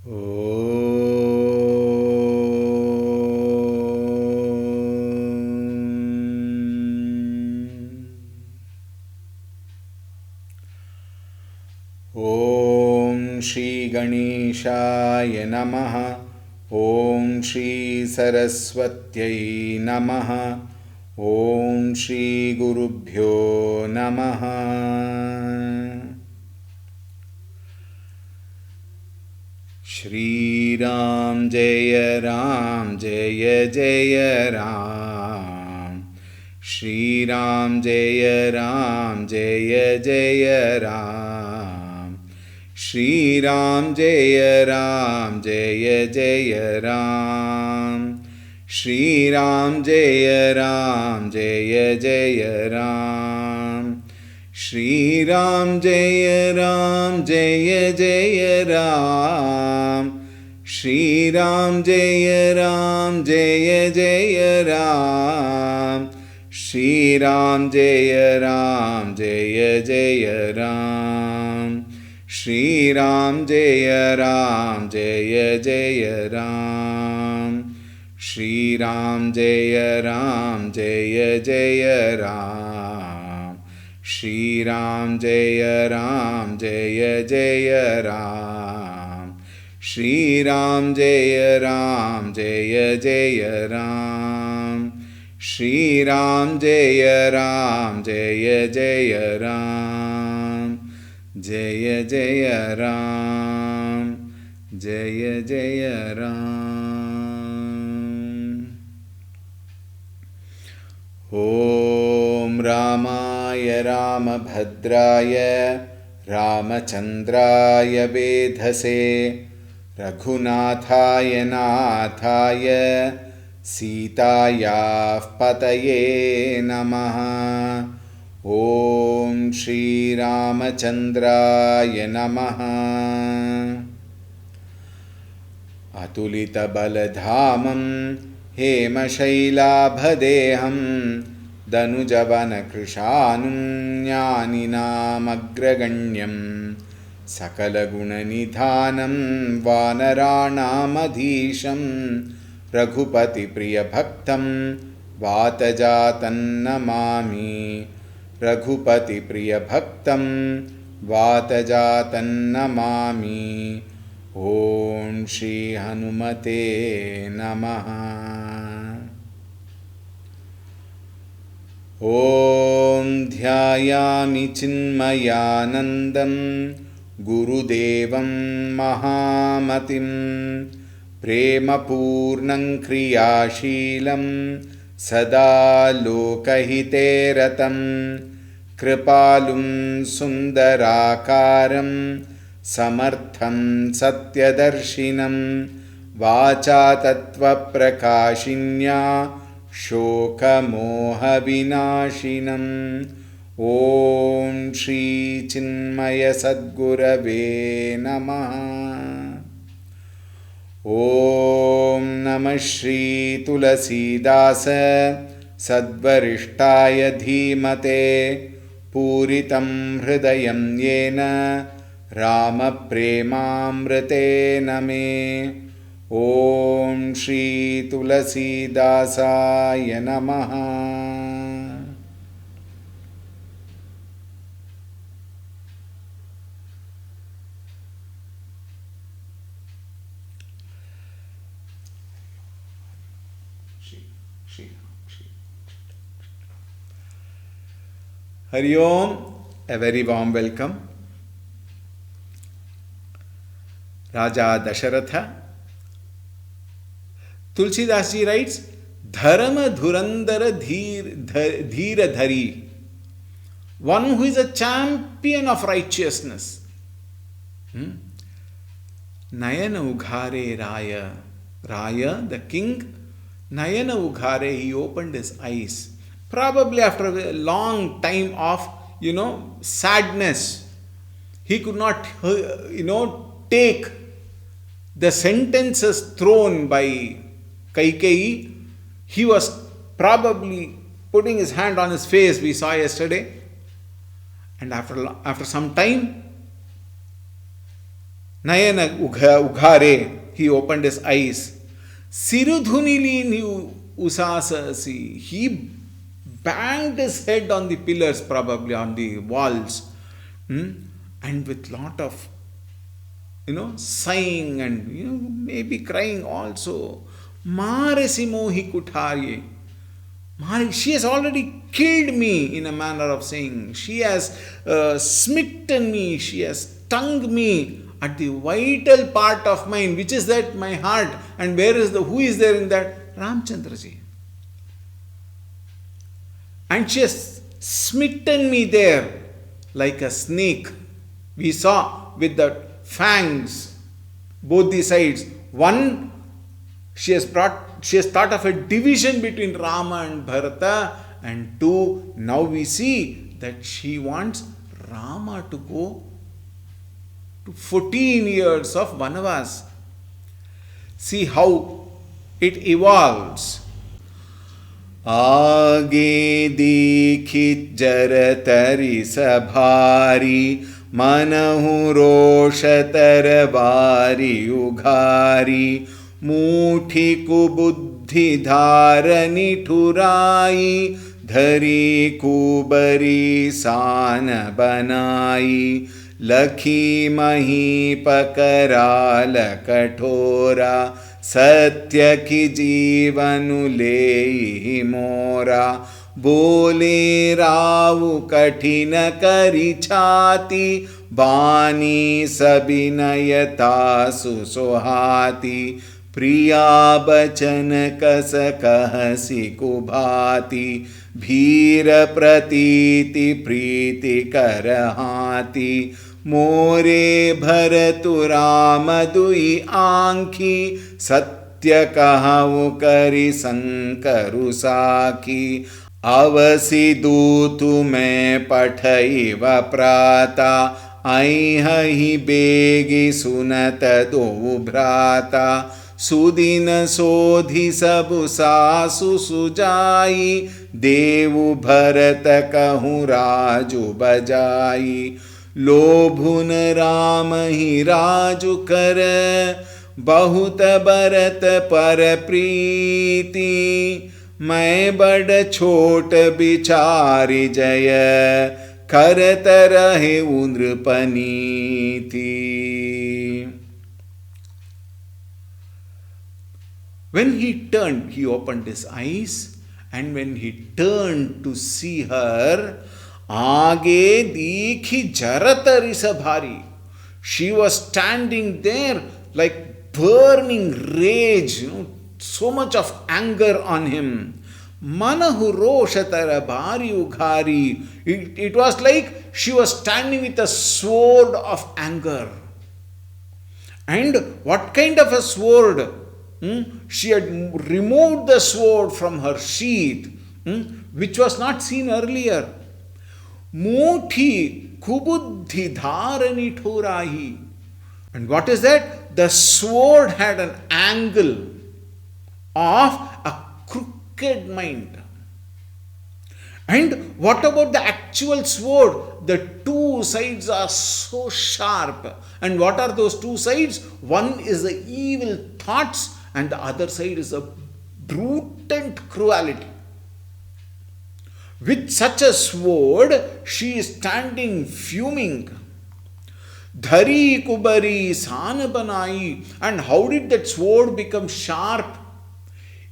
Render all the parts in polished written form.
ॐ श्री गणेशाय नमः। ॐ श्री सरस्वत्यै नमः। ॐ श्री गुरुभ्यो नमः। श्रीराम जय राम जय जय राम। श्रीराम जय राम जय जय राम। श्रीराम जय राम जय जय राम। श्रीराम जय राम जय जय राम। श्रीराम जय राम जय जय राम। श्रीराम जय राम जय जय राम। श्रीराम जय राम जय जय राम। श्रीराम जय राम जय जय राम। श्रीराम जय राम जय जय राम। श्रीराम जय राम जय जय राम। श्रीराम जय राम जय जय राम। श्रीराम जय राम जय जय राम। जय जय राम जय जय राम। ॐ रामाय रामभद्राय रामचन्द्राय वेधसे रघुनाथाय नाथाय सीतायाः पतये नमः। ॐ श्रीरामचन्द्राय नमः। अतुलितबलधामं हेमशैलाभदेहं दनुजवनकृशानुं ज्ञानिनामग्रगण्यं सकलगुणनिधानं वानराणामधीशं रघुपतिप्रियभक्तं वातजातं नमामि। रघुपतिप्रियभक्तं वातजातं नमामि। ॐ श्री हनुमते नमः। ॐ ध्यायामि चिन्मयानन्दं गुरुदेवं महामतिं प्रेमपूर्णं क्रियाशीलं सदा लोकहिते रतं कृपालुं सुन्दराकारं समर्थं सत्यदर्शिनं वाचा तत्त्वप्रकाशिन्या शोकमोहविनाशिनं। ॐ श्रीचिन्मयसद्गुरवे नमः। ॐ नमः श्री तुलसीदास सद्वरिष्ठाय धीमते पूरितं हृदयं येन रामप्रेमामृतेन मे। ॐ श्री तुलसीदासाय नमः। Hari Om, a very warm welcome. Raja Dasharatha. Tulsi Das ji writes, Dharma Dhurandara Dhira Dhari. One who is a champion of righteousness. Nayana Ughare Raya. Raya, the king, Nayana Ughare, he opened his eyes. Probably after a long time of, sadness, he could not, take the sentences thrown by Kaikeyi. He was probably putting his hand on his face, we saw yesterday. And after some time, Nayana ughare, he opened his eyes. Sirudhunili ni usasasi, he banged his head on the pillars, probably on the walls, and with lot of sighing and maybe crying also. Maresi mohi kutarye. She has already killed me, in a manner of saying. She has smitten me, she has stung me at the vital part of mine, which is that my heart. And who is there in that? Ramchandraji. And she has smitten me there like a snake. We saw with the fangs, both the sides. One, she has thought of a division between Rama and Bharata. And two, now we see that she wants Rama to go to 14 years of Vanavas. See how it evolves. आगे दीखित जरतरि सभारी मनहु रोषतर बारी उघारी मूठी कुबुद्धि धारनि ठुराई धरी कुबरी सान बनाई लखी मही पकराल कठोरा सत्य की जीवनु ले मोरा बोले राव कठिन करी छाती बानी सबिनयता सुसोहाती प्रिया बचन कस कहसी कुभाती भीर प्रतीति प्रीति करहाती मोरे भरतु राम दुई आँखी सत्य कहु करि संकरु साखी अवसि दूतु मैं पठई व प्राता ऐहि बेगी सुनत दो भ्राता सुदिन सोधि सबु सासु सुजाई देवु भरत कहूँ राजु बजाई लोभुन राम ही राजु कर बहुत बरत पर प्रीति मैं बड़ छोट बिचारी जय करत रहे नृपनीति. When he turned, he opened his eyes, and when he turned to see her, आगे दीखी जरत रिसभारी. She was standing there like burning rage, so much of anger on him. Manahu roshatara bari ughari. It was like she was standing with a sword of anger. And what kind of a sword? She had removed the sword from her sheath, which was not seen earlier. Muthi kubuddhi dharani thorahi. And what is that? The sword had an angle of a crooked mind. And what about the actual sword? The two sides are so sharp. And what are those two sides? One is the evil thoughts, and the other side is a brutal cruelty. With such a sword, she is standing fuming. Dhari kubari san banai. And how did that sword become sharp?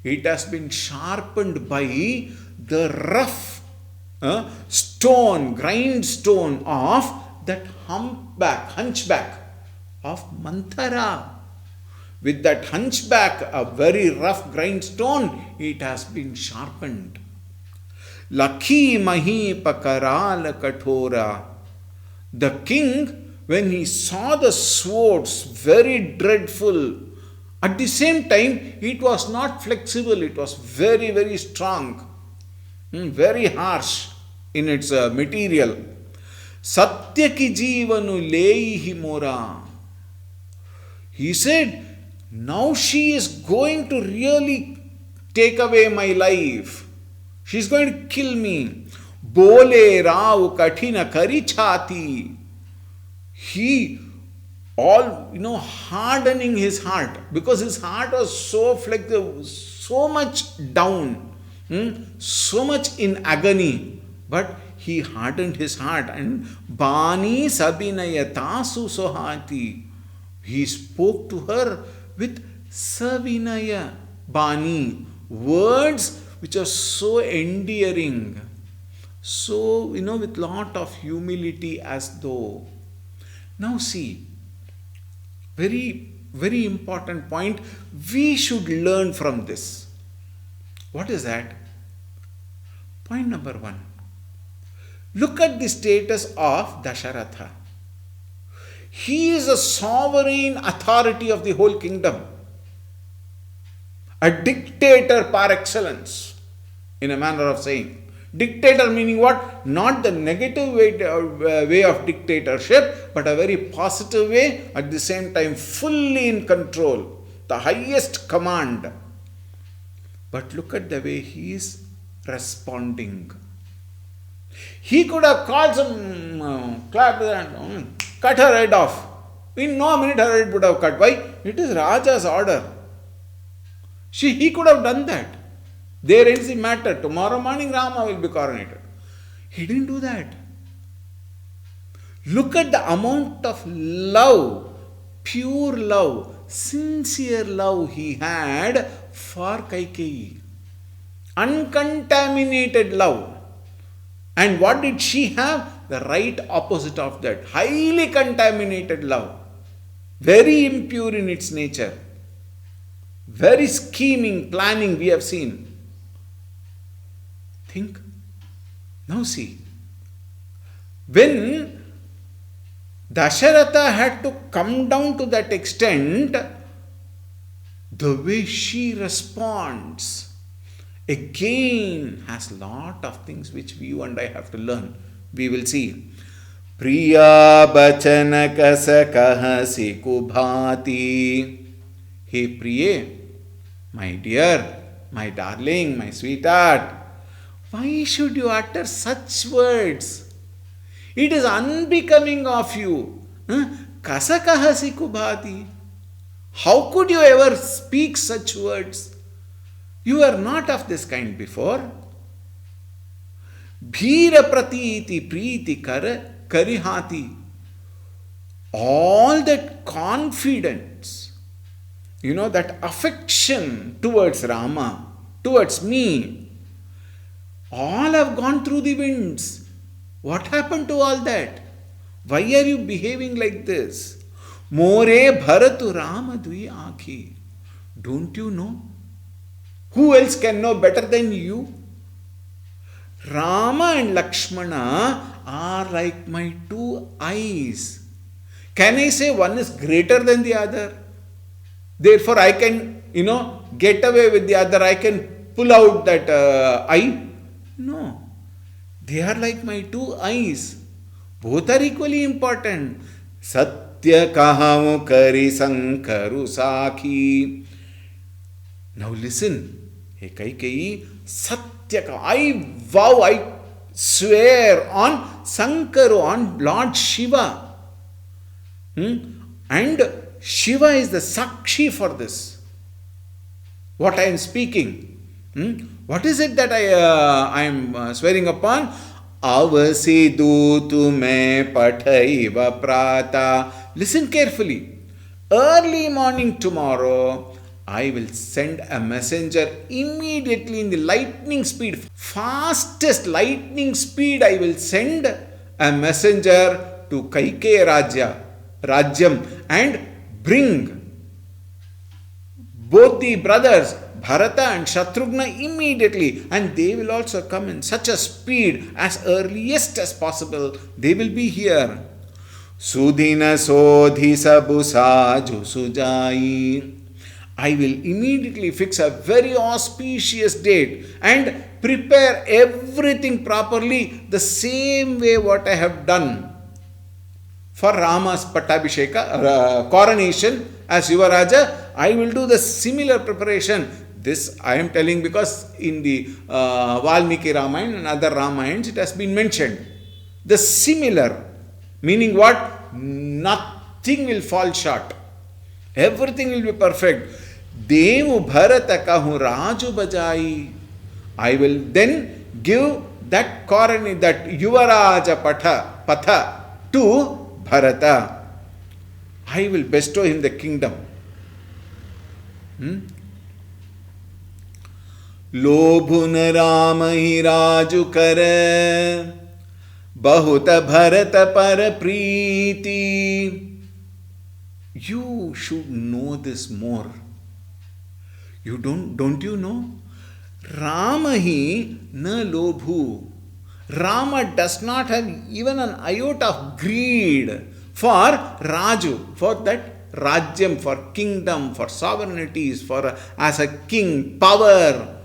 It has been sharpened by the rough grindstone of that hunchback of Manthara. With that hunchback, a very rough grindstone, it has been sharpened. Lakhi mahi pakaral kathora. The king, when he saw the swords, very dreadful. At the same time, it was not flexible, it was very, very strong, very harsh in its material. Satya ki jivanu leihi mora. He said, now she is going to really take away my life. She is going to kill me. Bole rao kathina kari chati. He all, hardening his heart, because his heart was so flexible, so much down, so much in agony, but he hardened his heart. And Bani Sabinayata Susohati, he spoke to her with Savinaya, Bani, words which are so endearing, so, with lot of humility, as though. Now see, very, very important point we should learn from this. What is that? Point number 1. Look at the status of Dasharatha. He is a sovereign authority of the whole kingdom, a dictator par excellence, in a manner of saying. Dictator meaning what? Not the negative way of dictatorship, but a very positive way, at the same time fully in control, the highest command. But look at the way he is responding. He could have called some clapped and cut her head off. In no minute her head would have cut. Why? It is Raja's order. He could have done that. There ends the matter. Tomorrow morning Rama will be coronated. He didn't do that. Look at the amount of love, pure love, sincere love he had for Kaikeyi. Uncontaminated love. And what did she have? The right opposite of that. Highly contaminated love. Very impure in its nature. Very scheming, planning we have seen. Think. Now see. When Dasharatha had to come down to that extent, the way she responds again has lot of things which you and I have to learn. We will see. Priya bachana kasa kahasi kubhati. Hey Priye, my dear, my darling, my sweetheart, why should you utter such words? It is unbecoming of you. Kasa kahasi kubhati. How could you ever speak such words? You were not of this kind before. Bhira pratiti preeti karihati. All that confidence, that affection towards Rama, towards me, all have gone through the winds. What happened to all that? Why are you behaving like this? More bharatu Rama dvi aakhi. Don't you know? Who else can know better than you? Rama and Lakshmana are like my two eyes. Can I say one is greater than the other? Therefore I can, get away with the other. I can pull out that eye. No. They are like my two eyes. Both are equally important. Satya kahamu kari sankaru sakhi. Now listen. Hey Kaikeyi, Satya, I vow, I swear on Sankaru, on Lord Shiva. And Shiva is the Sakshi for this. What I am speaking. What is it that I am swearing upon? Avasidu tume pathaiva prata. Listen carefully. Early morning tomorrow, I will send a messenger immediately in the lightning speed. Fastest lightning speed I will send a messenger to Kaikeyi Rajyam and bring both the brothers Bharata and Shatrughna immediately, and they will also come in such a speed as earliest as possible. They will be here. Sudhina sodhi sabusaju sujai. I will immediately fix a very auspicious date and prepare everything properly the same way what I have done for Rama's Pattabhisheka, coronation as Yuvaraja. I will do the similar preparation. This I am telling because in the Valmiki Ramayana and other Ramayans it has been mentioned. The similar, meaning what? nothing will fall short. Everything will be perfect. Devu Bharata kahu Raju Bajai. I will then give that Korani, that Yuvaraja Patha to Bharata. I will bestow him the kingdom. लोभुन Ram ही राजु कर बहुत भरत पर प्रीति. You should know this more. You don't you know? Rama hi na lobhu. Rama does not have even an iota of greed for Raju, for that Rajyam, for kingdom, for sovereignties, for as a king, power.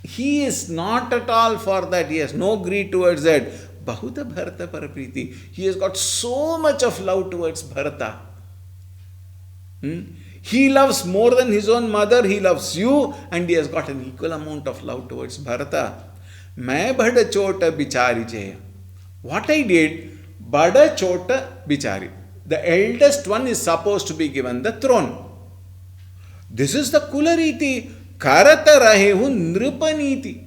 He is not at all for that. He has no greed towards that. Bahuta Bharata Parapriti. He has got so much of love towards Bharata. He loves more than his own mother. He loves you, and he has got an equal amount of love towards Bharata. Main bada chota bichari jaya. What I did, bada chota bichari. The eldest one is supposed to be given the throne. This is the Kulariti. Karata rahehu nripaniti.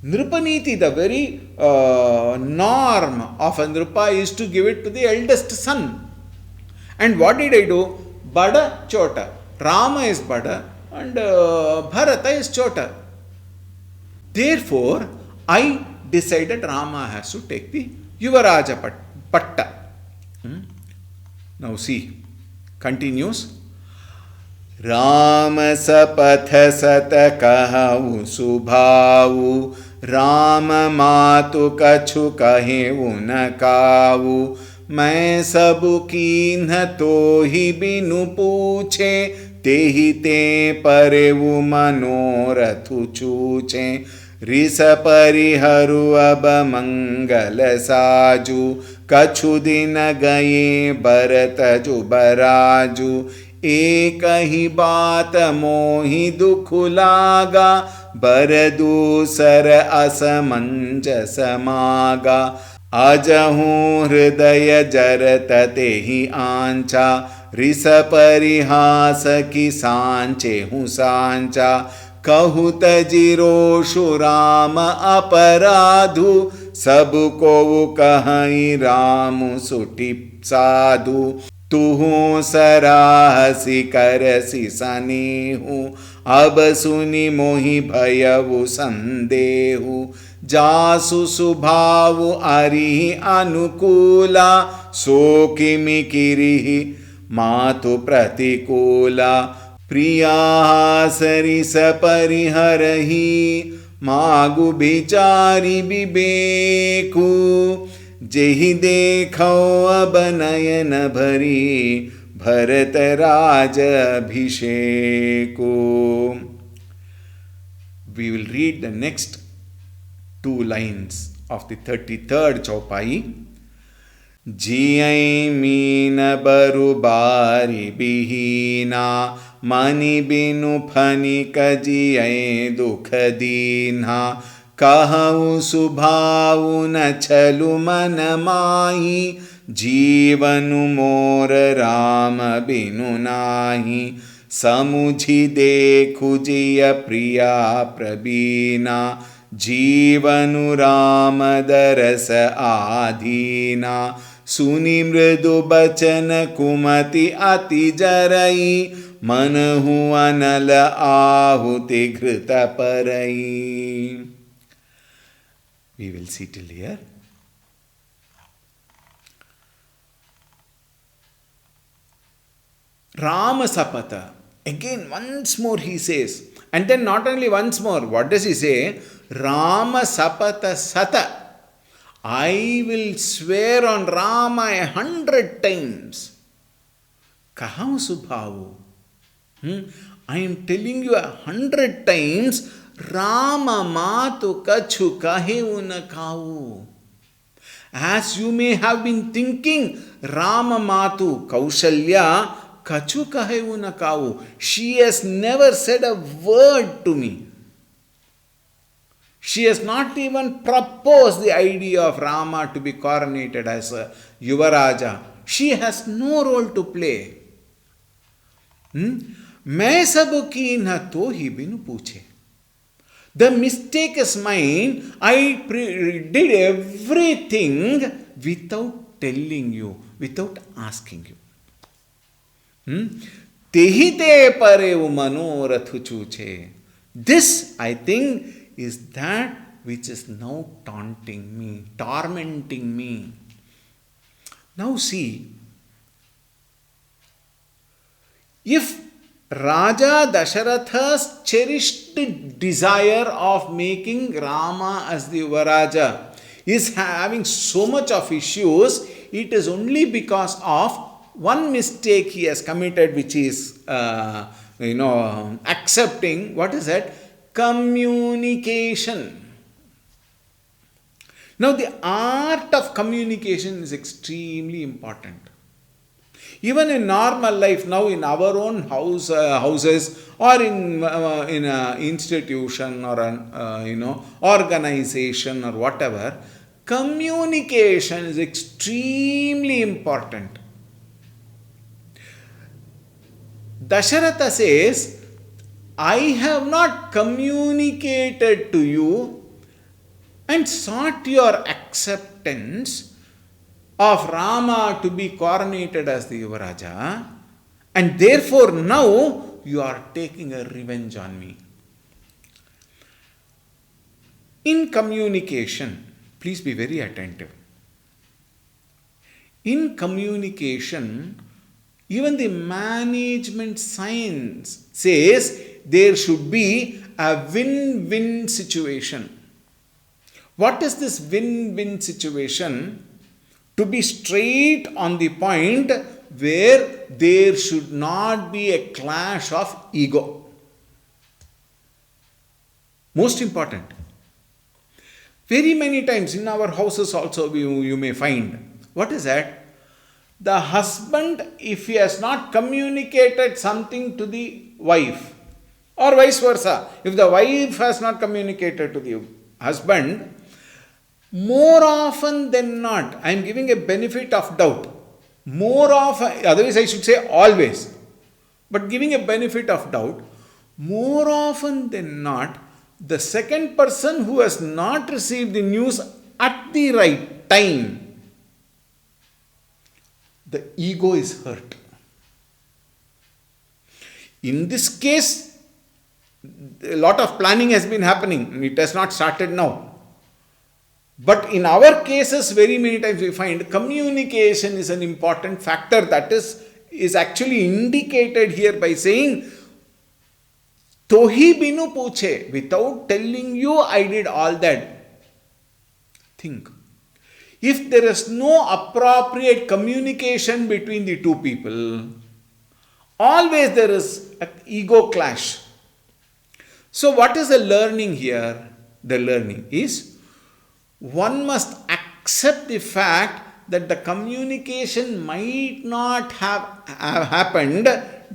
Nripaniti, the very norm of a nripa is to give it to the eldest son. And what did I do? Bada chota. Rama is bada and Bharata is chota. Therefore, I decided Rama has to take the Yuvaraja Patta. Now see, continues. Ram सपथ सत कहु सुभाऊ राम मातु कछु कहेउ न काऊ मैं सब कीन्ह तो ही बिनु पूछे तेहि ते परेउ मनोरथु चूचे रिस परिहरु अब मंगल साजु कछु दिन गए बरत जुबराजु एक ही बात मोहि दुख लागा बर दूसर असमंजस मागा अजहूँ हृदय जरत तेहि आंचा रिस परिहास की सांचे हूँ सांचा कहु तजिरोषु राम अपराधु सबको कहीं राम सुटि साधु तुहु सराहसी करसी सनीहु अब सुनि मोहि भयउ संदेहु जासु सुभावु अरिहि अनुकूला सो किमि किरिहि मातु प्रतिकूला प्रिया सरिस परिहरहि मागु बिचारी विवेकु जेहि देखो अब नयन भरी भरत राज अभिषेको. We will read the next 2 lines of the 33rd chaupai. जियೈ मीन बरु बारी बिहीना मनि बिनु फनिक जियೈ दुख दीन्हा कहु सुभावु न छलु मन माही जीवनु मोर राम बिनु नाही समुझि देखु जिय प्रिया प्रवीणा जीवनु राम दरस आधीना सुनि मृदु बचन कुमति अति जरई मनहु अनल आहुति घृत परई. We will see till here. Rama Sapata. Again, once more he says. And then not only once more, what does he say? Rama Sapata Sata. I will swear on Rama 100 times. Kahau Subhavu. I am telling you 100 times. Rama Matu Kachu Kahevuna Kavu. As you may have been thinking, Rama Matu Kaushalya Kachu Kahevuna Kavu. She has never said a word to me. She has not even proposed the idea of Rama to be coronated as a Yuvaraja. She has no role to play. मैं सब की न तो ही बिनु पूछे. The mistake is mine. I did everything without telling you, without asking you. तेहि ते परे मनोरथ चूचे. This, I think, is that which is now taunting me, tormenting me. Now see, if Raja Dasharatha's cherished desire of making Rama as the Yuvaraja is having so much of issues, it is only because of one mistake he has committed, which is, accepting, what is that? Communication. Now, the art of communication is extremely important. Even in normal life, now in our own houses or in an institution or an organization or whatever, communication is extremely important. Dasharatha says, I have not communicated to you and sought your acceptance of Rama to be coronated as the Yuvaraja, and therefore now you are taking a revenge on me. In communication, please be very attentive. In communication, even the management science says there should be a win-win situation. What is this win-win situation? To be straight on the point where there should not be a clash of ego. Most important. Very many times in our houses also you may find, what is that? The husband, if he has not communicated something to the wife, or vice versa, if the wife has not communicated to the husband, more often than not, I am giving a benefit of doubt. More often, otherwise I should say always, but giving a benefit of doubt, more often than not, the second person who has not received the news at the right time, the ego is hurt. In this case, a lot of planning has been happening. It has not started now. But in our cases, very many times we find communication is an important factor that is actually indicated here by saying, Tohi binu puche, without telling you I did all that. Think. If there is no appropriate communication between the two people, always there is an ego clash. So what is the learning here? The learning is, one must accept the fact that the communication might not have happened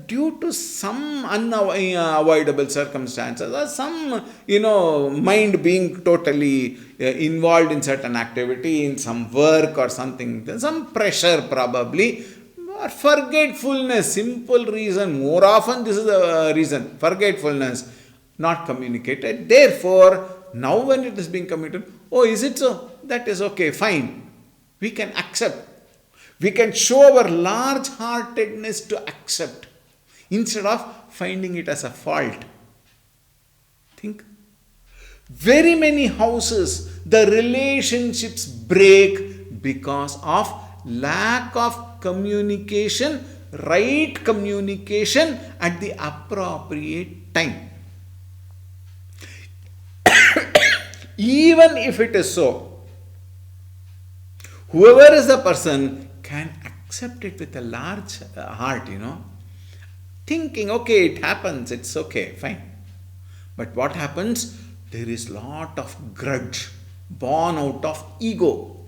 due to some unavoidable circumstances or some, mind being totally involved in certain activity, in some work or something, some pressure probably, or forgetfulness, simple reason. More often this is the reason, forgetfulness, not communicated. Therefore, now when it is being committed, oh, is it so? That is okay, fine. We can accept. We can show our large-heartedness to accept instead of finding it as a fault. Think. Very many houses, the relationships break because of lack of communication, right communication at the appropriate time. Even if it is so, whoever is the person can accept it with a large heart, thinking, okay, it happens, it's okay, fine. But what happens? There is lot of grudge born out of ego.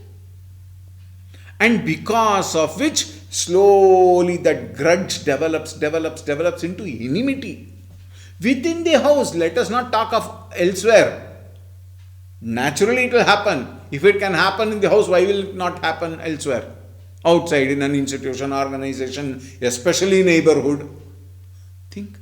And because of which, slowly that grudge develops into enmity. Within the house, let us not talk of elsewhere. Naturally, it will happen. If it can happen in the house, why will it not happen elsewhere? Outside, in an institution, organization, especially neighborhood. Think.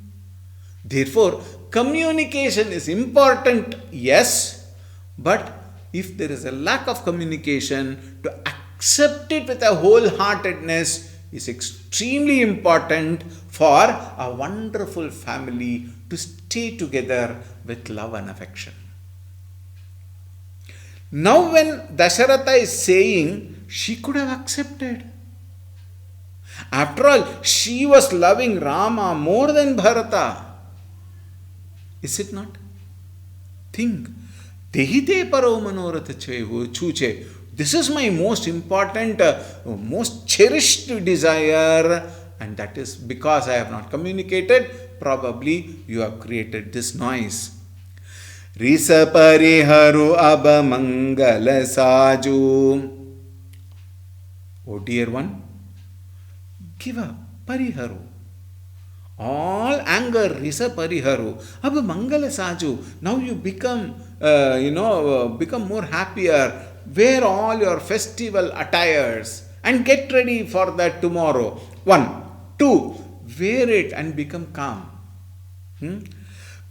Therefore, communication is important, yes, but if there is a lack of communication, to accept it with a wholeheartedness is extremely important for a wonderful family to stay together with love and affection. Now, when Dasharatha is saying, she could have accepted. After all, she was loving Rama more than Bharata. Is it not? Think. Tehite paro manoratha chuche. This is my most important, most cherished desire, and that is because I have not communicated. Probably you have created this noise. Risa pariharu abha mangala saju. Oh dear one, give up, pariharu. All anger, risa pariharu. Abha mangala saju. Now you become, become more happier. Wear all your festival attires and get ready for that tomorrow. 1. 2. Wear it and become calm.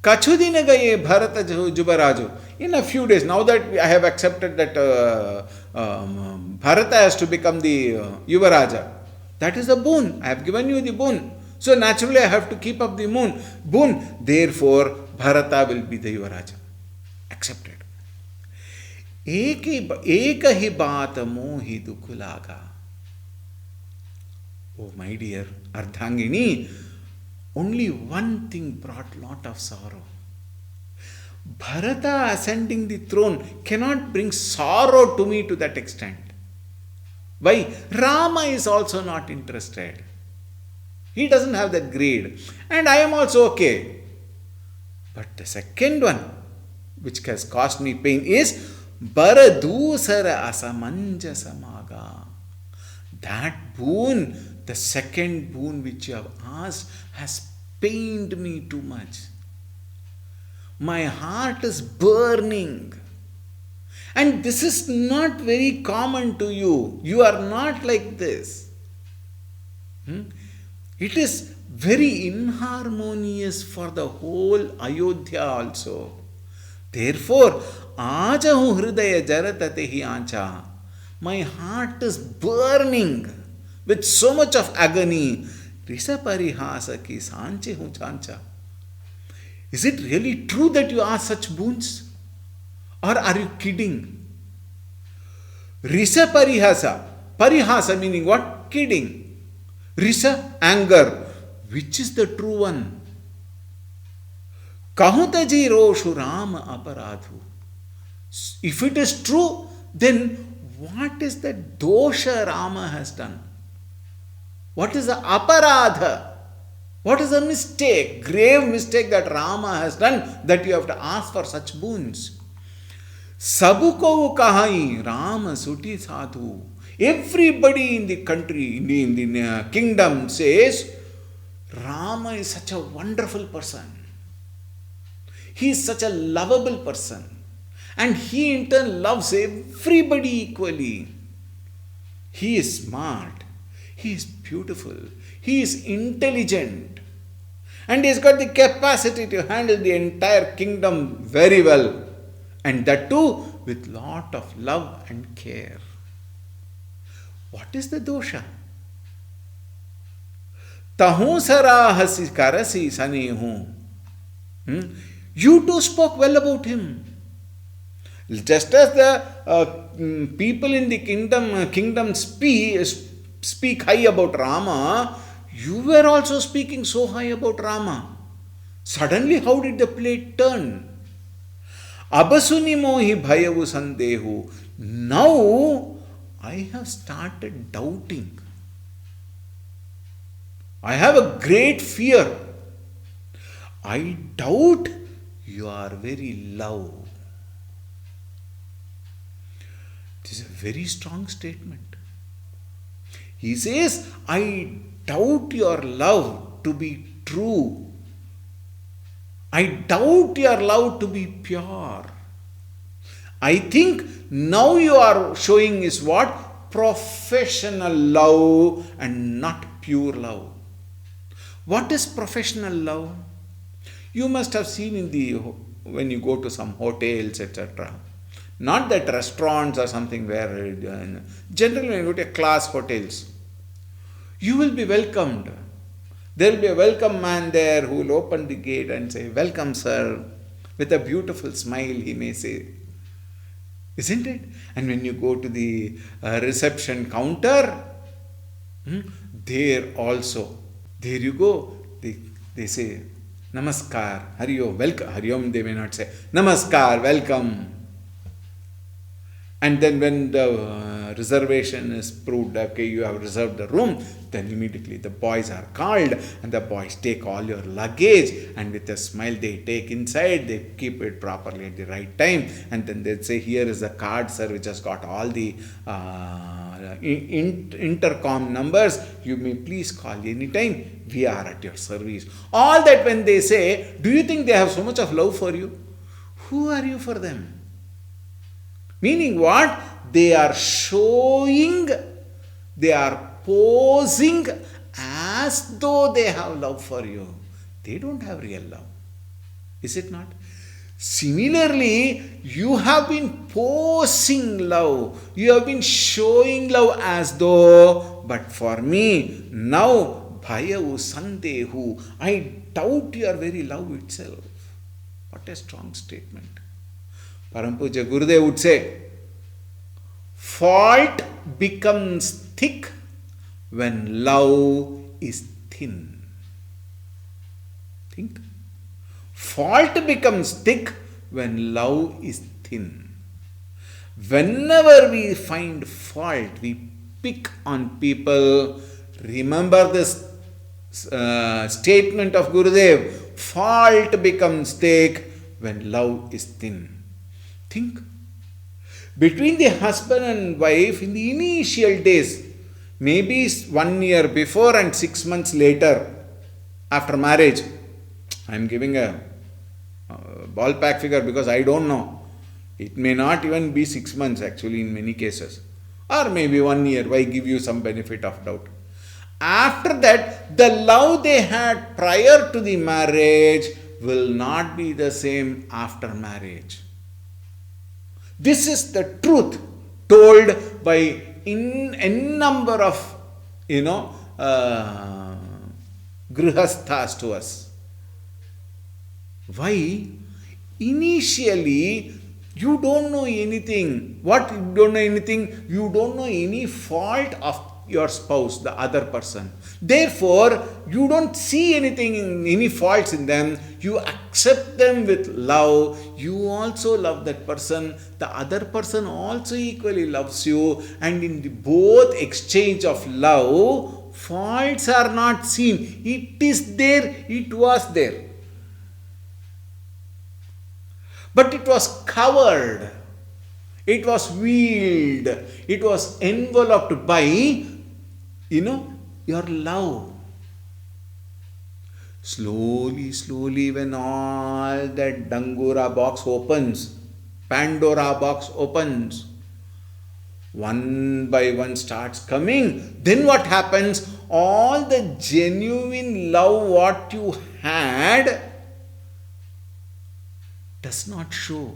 Kachudinagaye Bharata Jubaraju. In a few days, now that I have accepted that Bharata has to become the Yuvaraja, that is the boon. I have given you the boon. So naturally I have to keep up the boon. Therefore, Bharata will be the Yuvaraja. Accepted. एक ही बात मोहि दुख लागा. Oh my dear Ardhangini, only one thing brought lot of sorrow. Bharata ascending the throne cannot bring sorrow to me to that extent. Why? Rama is also not interested. He doesn't have that greed. And I am also okay. But the second one, which has caused me pain, is Baradusara asamanja samaga. That boon, the second boon which you have asked, has pained me too much. My heart is burning. And this is not very common to you. You are not like this. It is very inharmonious for the whole Ayodhya also. Therefore, Ajahu Hridaya Jaratate Ancha. My heart is burning with so much of agony. Risa parihasa ki sanche hu chancha. Is it really true that you ask such boons? Or are you kidding? Risa parihasa. Parihasa meaning what? Kidding. Risa, anger. Which is the true one? Kahutaji roshu Rama aparadhu. If it is true, then what is the dosha Rama has done? What is the aparadha? What is the mistake, grave mistake that Rama has done that you have to ask for such boons? Sabuko kahai Rama suti sadhu. Everybody in the country, in the kingdom says, Rama is such a wonderful person. He is such a lovable person. And he in turn loves everybody equally. He is smart. He is beautiful. He is intelligent. And he has got the capacity to handle the entire kingdom very well. And that too with lot of love and care. What is the dosha? Tahu sarahasi karasi sanehu. You too spoke well about him. Just as the people in the kingdom speak high about Rama, you were also speaking so high about Rama. Suddenly, how did the plate turn? Abasuni mohi bhayavu sandehu. Now, I have started doubting. I have a great fear. I doubt you are very love. This is a very strong statement. He says, I doubt your love to be true. I doubt your love to be pure. I think now you are showing is what? Professional love and not pure love. What is professional love? You must have seen in the when you go to some hotels, etc. Not that restaurants or something where generally when you go to class hotels, you will be welcomed. There will be a welcome man there who will open the gate and say, "Welcome, sir." With a beautiful smile, he may say, isn't it? And when you go to the reception counter, there also, there you go, they say, Namaskar, Hariom, welcome. Hariom, they may not say, Namaskar, welcome. And then when the reservation is proved, okay, you have reserved the room, then immediately the boys are called and the boys take all your luggage and with a smile they take inside, they keep it properly at the right time, and then they say, here is the card, sir, which has got all the intercom numbers, you may please call anytime, we are at your service. All that when they say, do you think they have so much of love for you? Who are you for them? Meaning what? They are showing, they are posing as though they have love for you. They don't have real love. Is it not? Similarly, you have been posing love. You have been showing love as though, but for me, now, bhayavu sandehu, I doubt your very love itself. What a strong statement. Parampuja Gurudev would say, fault becomes thick when love is thin. Think. Fault becomes thick when love is thin. Whenever we find fault, we pick on people. Remember this statement of Gurudev, fault becomes thick when love is thin. Think. Between the husband and wife in the initial days, maybe 1 year before and 6 months later after marriage, I am giving a ballpark figure because I don't know. It may not even be 6 months actually in many cases, or maybe 1 year. Why give you some benefit of doubt? After that, the love they had prior to the marriage will not be the same after marriage. This is the truth told by n number of, grihasthas to us. Why? Initially, you don't know anything. What you don't know anything? You don't know any fault of your spouse, the other person. Therefore, you don't see anything, any faults in them. You accept them with love. You also love that person. The other person also equally loves you. And in the both exchange of love, faults are not seen. It is there. It was there. But it was covered. It was veiled. It was enveloped by, your love. Slowly, slowly, when all that Dangura box opens, Pandora box opens, one by one starts coming, then what happens? All the genuine love what you had does not show.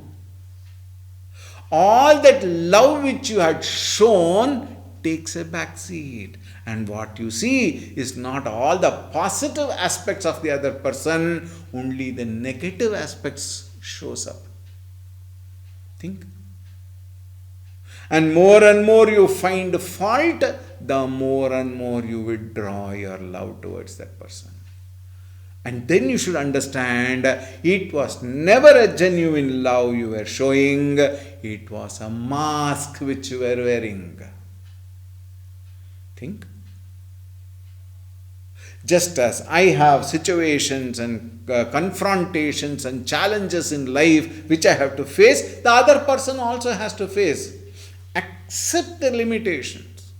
All that love which you had shown takes a back seat. And what you see is not all the positive aspects of the other person, only the negative aspects shows up. Think. And more you find fault, the more and more you withdraw your love towards that person. And then you should understand it was never a genuine love you were showing, it was a mask which you were wearing. Think. Just as I have situations and confrontations and challenges in life which I have to face, the other person also has to face. Accept the limitations.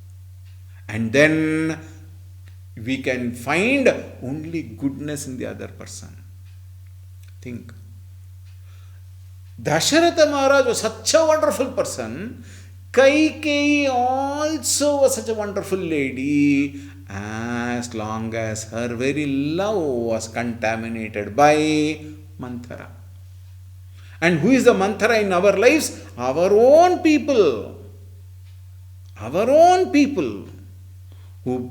And then we can find only goodness in the other person. Think. Dasharatha Maharaj was such a wonderful person. Kaikeyi also was such a wonderful lady, as long as her very love was contaminated by Manthara. And who is the Manthara in our lives? Our own people. Our own people who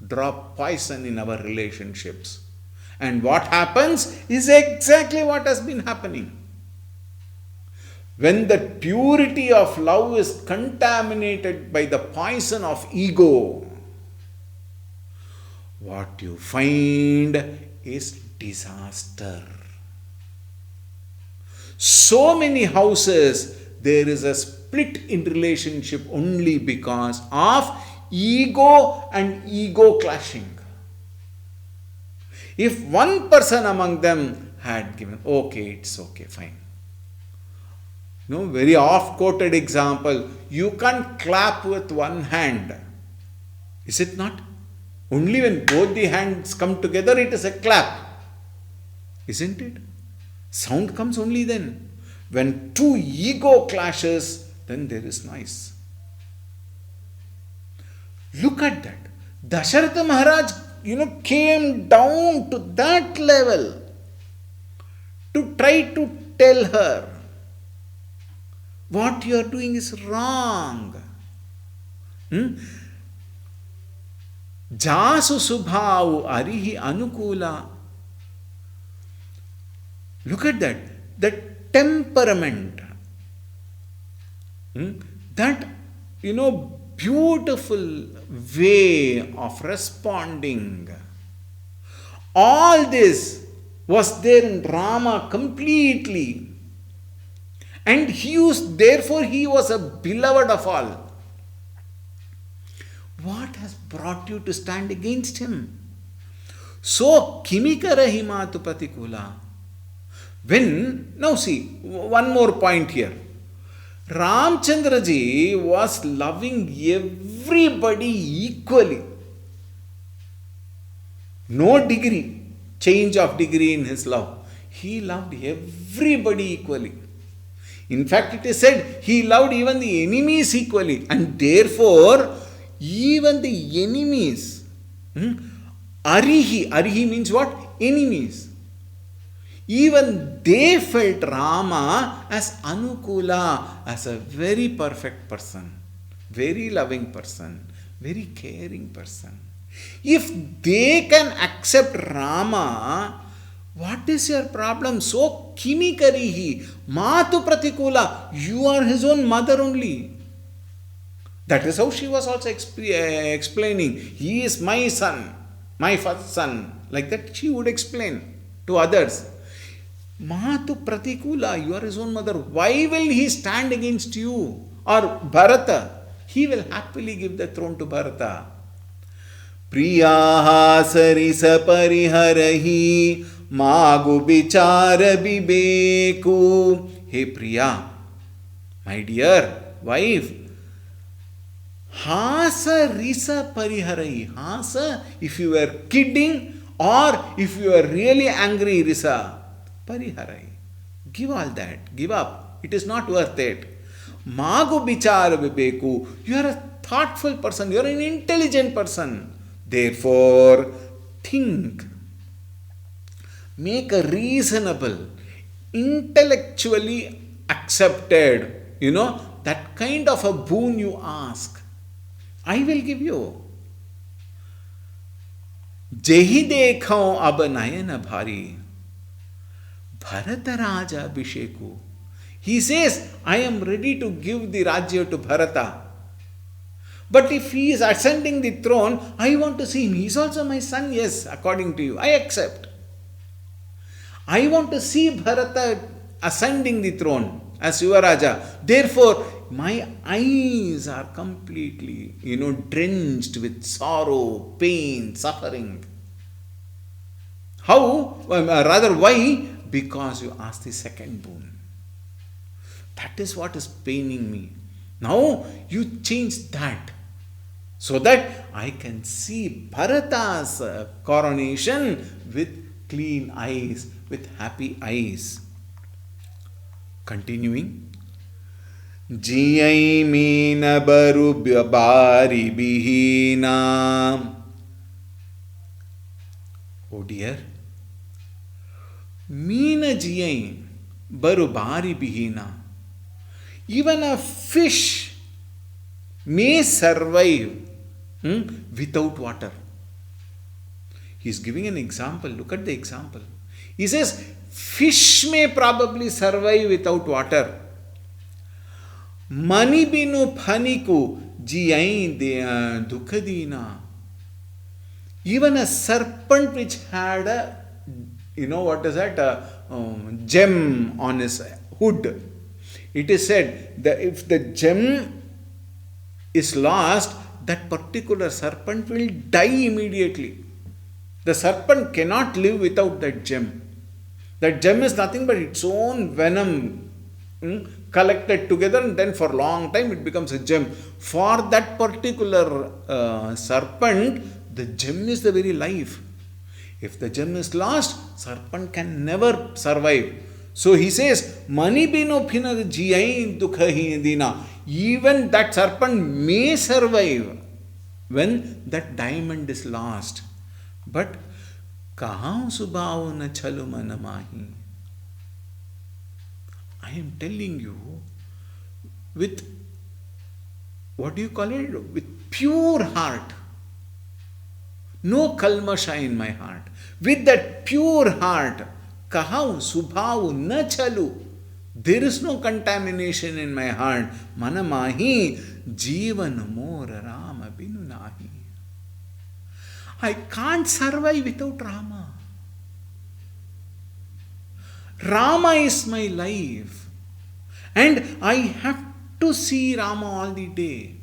drop poison in our relationships. And what happens is exactly what has been happening. When the purity of love is contaminated by the poison of ego, what you find is disaster. So many houses, there is a split in relationship only because of ego and ego clashing. If one person among them had given, okay, it's okay, fine. No, very oft-quoted example, you can't clap with one hand. Is it not? Only when both the hands come together, it is a clap. Isn't it? Sound comes only then. When two ego clashes, then there is noise. Look at that. Dasharatha Maharaj, came down to that level to try to tell her, what you are doing is wrong. Jasu subhavu arihi anukula. Look at that. That temperament. That, beautiful way of responding. All this was there in Rama completely. And therefore he was a beloved of all. What has brought you to stand against him? So, kimikara himatu patikula. Now see, one more point here. Ramchandraji was loving everybody equally. No change of degree in his love. He loved everybody equally. In fact, it is said he loved even the enemies equally, and therefore even the enemies, arihi means what? Enemies. Even they felt Rama as anukula, as a very perfect person, very loving person, very caring person. If they can accept Rama, what is your problem? So kimi karihi, matu pratikula, you are his own mother only. That is how she was also explaining. He is my son, my first son. Like that she would explain to others. Matu pratikula, you are his own mother. Why will he stand against you? Or Bharata, he will happily give the throne to Bharata. Priyaha sarisa pariharahi magu bichara bibeku. Hey Priya, my dear wife, hasa risa pariharahi. Hasa, if you were kidding or if you were really angry, risa. Pariharai. Give all that. Give up. It is not worth it. Magu bichara bibeku. You are a thoughtful person. You are an intelligent person. Therefore, think. Make a reasonable, intellectually accepted, that kind of a boon you ask. I will give you. Jehi dekhau ab nayana bhari. Bharata Raja Abhisheku. He says, I am ready to give the Rajya to Bharata. But if he is ascending the throne, I want to see him. He is also my son, yes, according to you. I accept. I want to see Bharata ascending the throne as Yuvaraja. Therefore, my eyes are completely, drenched with sorrow, pain, suffering. How? Why? Because you asked the second boon. That is what is paining me. Now you change that so that I can see Bharata's coronation with clean eyes, with happy eyes. Continuing. Jiyai meena baru bari bihina. Oh dear. Meena jiyai baru bari bihina. Even a fish may survive without water. He is giving an example. Look at the example. He says, fish may probably survive without water. Mani binu phaniku jiyain dukadina. Even a serpent which had a, gem on his hood. It is said that if the gem is lost, that particular serpent will die immediately. The serpent cannot live without that gem. That gem is nothing but its own venom collected together, and then for a long time it becomes a gem. For that particular serpent, the gem is the very life. If the gem is lost, serpent can never survive. So he says, Mani bino phina jiyain dukhahidina. Even that serpent may survive when that diamond is lost. But kahan subhav na chalu mana mahi. I am telling you with, with pure heart. No kalmasha in my heart. With that pure heart, kahav subhav na chalu. There is no contamination in my heart. Mana mahi jivan mor rama binu nahi. I can't survive without Rama. Rama is my life. And I have to see Rama all the day.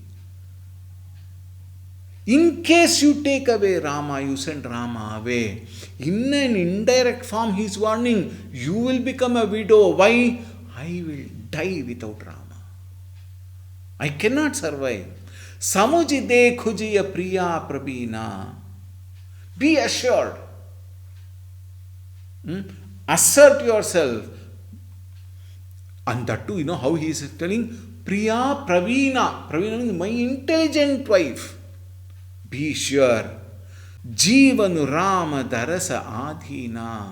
In case you take away Rama, you send Rama away. In an indirect form, he is warning, you will become a widow. Why? I will die without Rama. I cannot survive. Samujide khujiya priya prabina. Be assured. Assert yourself. And that too, how he is telling, Priya Pravina. Pravina means my intelligent wife. Be sure. Jivanu Rama Darasa Adhina.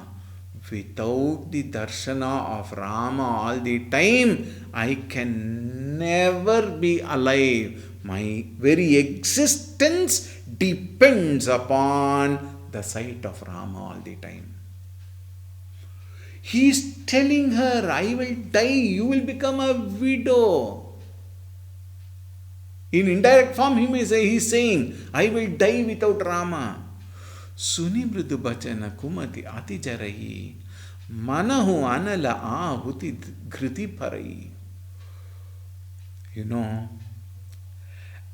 Without the darshana of Rama all the time, I can never be alive. My very existence depends upon the sight of Rama all the time. He is telling her, I will die, you will become a widow. In indirect form, he is saying, I will die without Rama. Suni mridu bachana kumati ati jarahi. Manahu anala ahuti ghriti parai.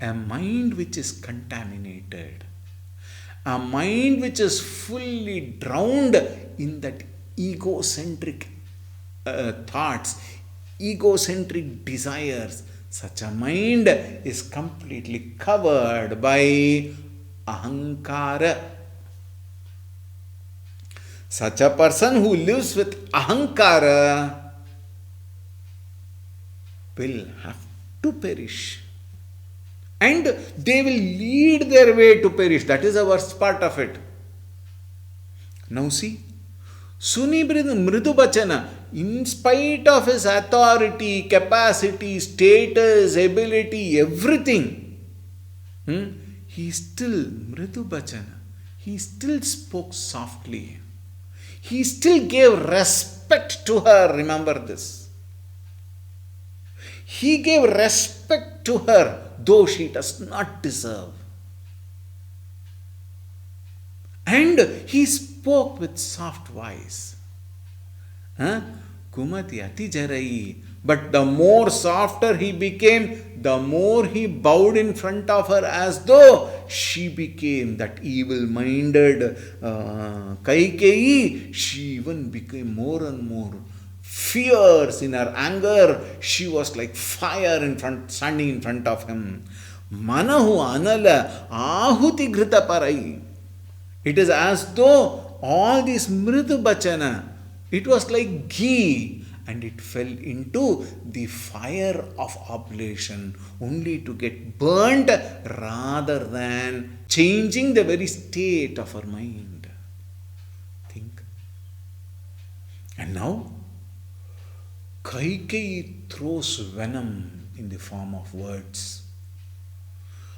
A mind which is contaminated, a mind which is fully drowned in that egocentric thoughts, egocentric desires, such a mind is completely covered by ahankara. Such a person who lives with ahankara will have to perish. And they will lead their way to perish. That is the worst part of it. Now see, Suni Mridu Bachana, in spite of his authority, capacity, status, ability, everything, he still, Mridu Bachana, he still spoke softly. He still gave respect to her, remember this. He gave respect to her, though she does not deserve. And he spoke with soft voice. Kumati ati jarai. But the more softer he became, the more he bowed in front of her as though she became that evil-minded Kaikeyi. She even became more and more fierce in her anger. She was like fire standing in front of him. Manahu anala ahuti ghrita parai. It is as though all this mridu bachana, it was like ghee and it fell into the fire of oblation only to get burnt rather than changing the very state of her mind. Think. And now, Kaikeyi throws venom in the form of words.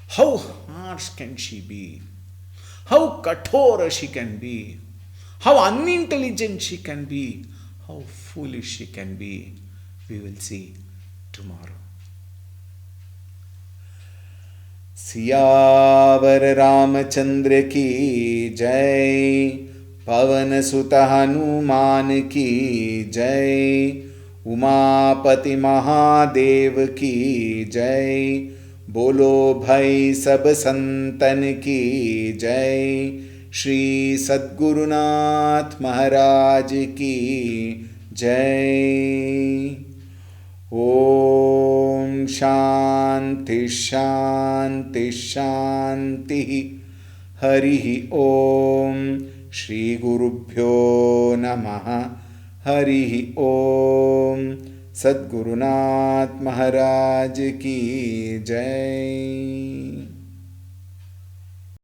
How harsh can she be? How kathora she can be? How unintelligent she can be? How foolish she can be? We will see tomorrow. Siyavar Ramchandra की जय, पवन सुत हनुमान की जय, उमापति महादेव की जय, बोलो भाई सब संतन की जय, श्री सद्गुरुनाथ महाराज की जय। ओम शांति शांति शांति। हरि ओम। श्री गुरुभ्यो नमः। हरि ओम। सद्गुरुनाथ महाराज की जय।